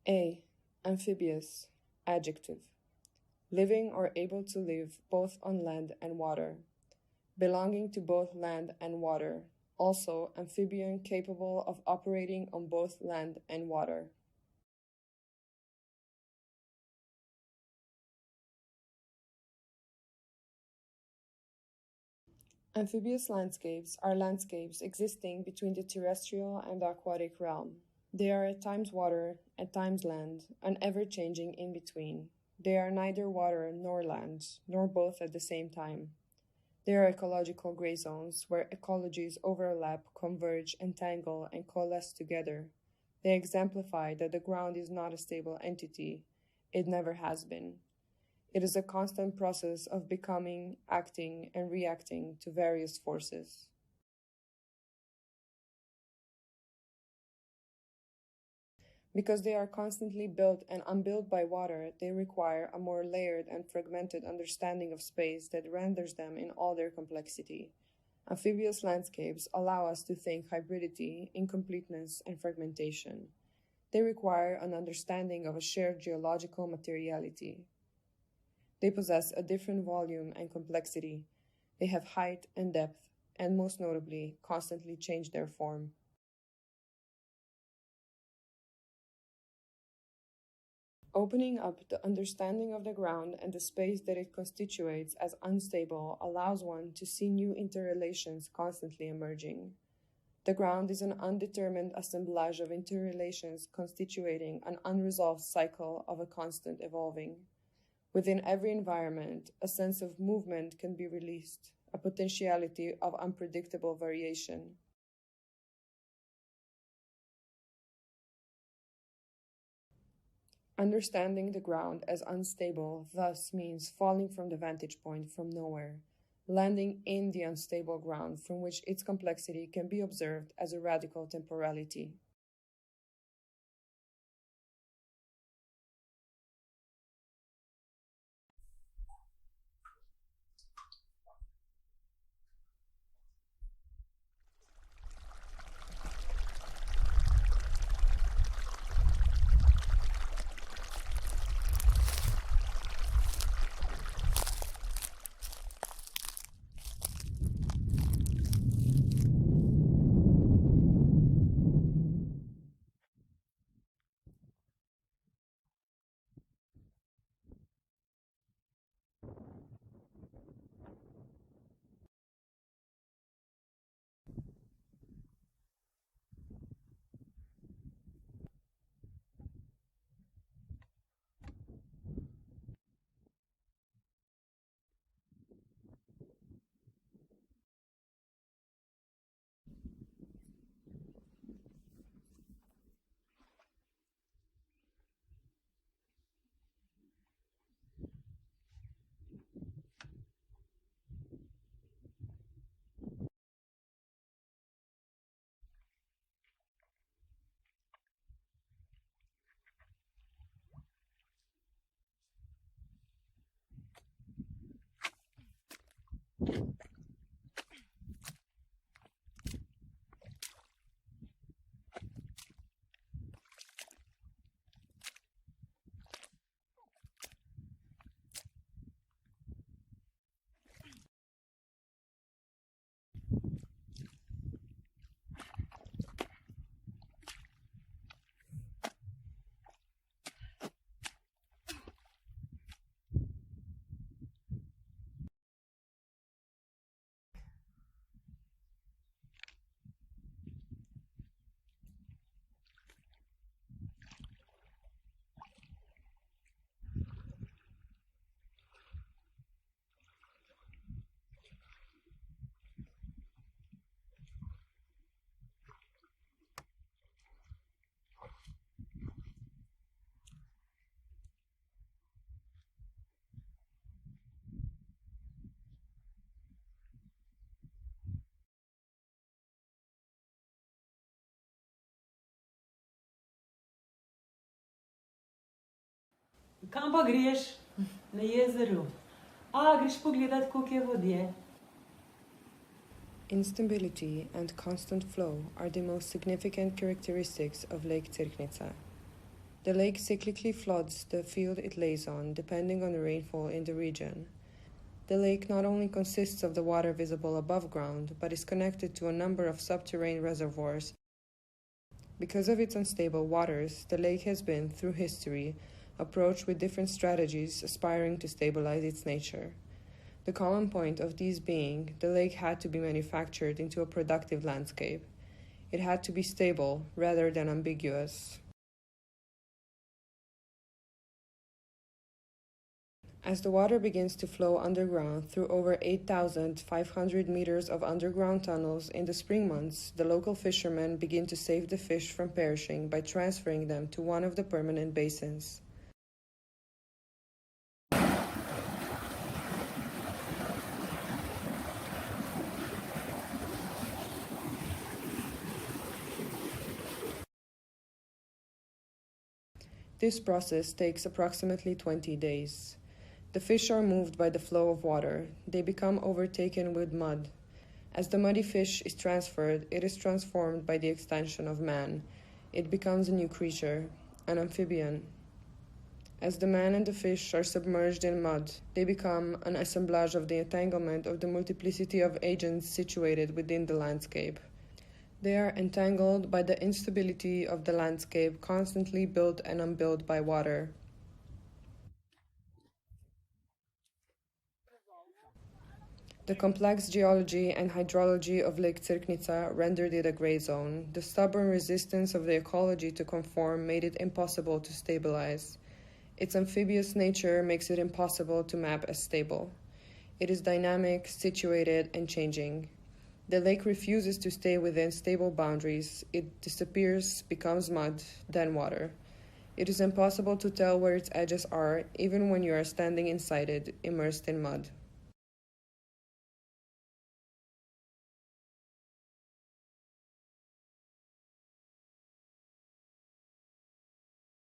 A. Amphibious. Adjective. Living or able to live both on land and water. Belonging to both land and water. Also, amphibian capable of operating on both land and water. Amphibious landscapes are landscapes existing between the terrestrial and the aquatic realm. They are at times water, at times land, and ever-changing in between. They are neither water nor land, nor both at the same time. They are ecological gray zones where ecologies overlap, converge, entangle, and coalesce together. They exemplify that the ground is not a stable entity. It never has been. It is a constant process of becoming, acting, and reacting to various forces. Because they are constantly built and unbuilt by water, they require a more layered and fragmented understanding of space that renders them in all their complexity. Amphibious landscapes allow us to think hybridity, incompleteness, and fragmentation. They require an understanding of a shared geological materiality. They possess a different volume and complexity. They have height and depth, and most notably, constantly change their form. Opening up the understanding of the ground and the space that it constitutes as unstable allows one to see new interrelations constantly emerging. The ground is an undetermined assemblage of interrelations constituting an unresolved cycle of a constant evolving. Within every environment, a sense of movement can be released, a potentiality of unpredictable variation. Understanding the ground as unstable thus means falling from the vantage point from nowhere, landing in the unstable ground from which its complexity can be observed as a radical temporality. Kam pa greš? Na jezeru. A, greš pogledat, koliko je vodje. Instability and constant flow are the most significant characteristics of Lake Tsirknitsa. The lake cyclically floods the field it lays on, depending on the rainfall in the region. The lake not only consists of the water visible above ground, but is connected to a number of subterranean reservoirs. Because of its unstable waters, the lake has been, through history, approached with different strategies aspiring to stabilize its nature. The common point of these being, the lake had to be manufactured into a productive landscape. It had to be stable rather than ambiguous. As the water begins to flow underground through over 8,500 meters of underground tunnels in the spring months, the local fishermen begin to save the fish from perishing by transferring them to one of the permanent basins. This process takes approximately 20 days. The fish are moved by the flow of water. They become overtaken with mud. As the muddy fish is transferred, it is transformed by the extension of man. It becomes a new creature, an amphibian. As the man and the fish are submerged in mud, they become an assemblage of the entanglement of the multiplicity of agents situated within the landscape. They are entangled by the instability of the landscape, constantly built and unbuilt by water. The complex geology and hydrology of Lake Tsirknitsa rendered it a gray zone. The stubborn resistance of the ecology to conform made it impossible to stabilize. Its amphibious nature makes it impossible to map as stable. It is dynamic, situated, and changing. The lake refuses to stay within stable boundaries. It disappears, becomes mud, then water. It is impossible to tell where its edges are, even when you are standing inside it, immersed in mud.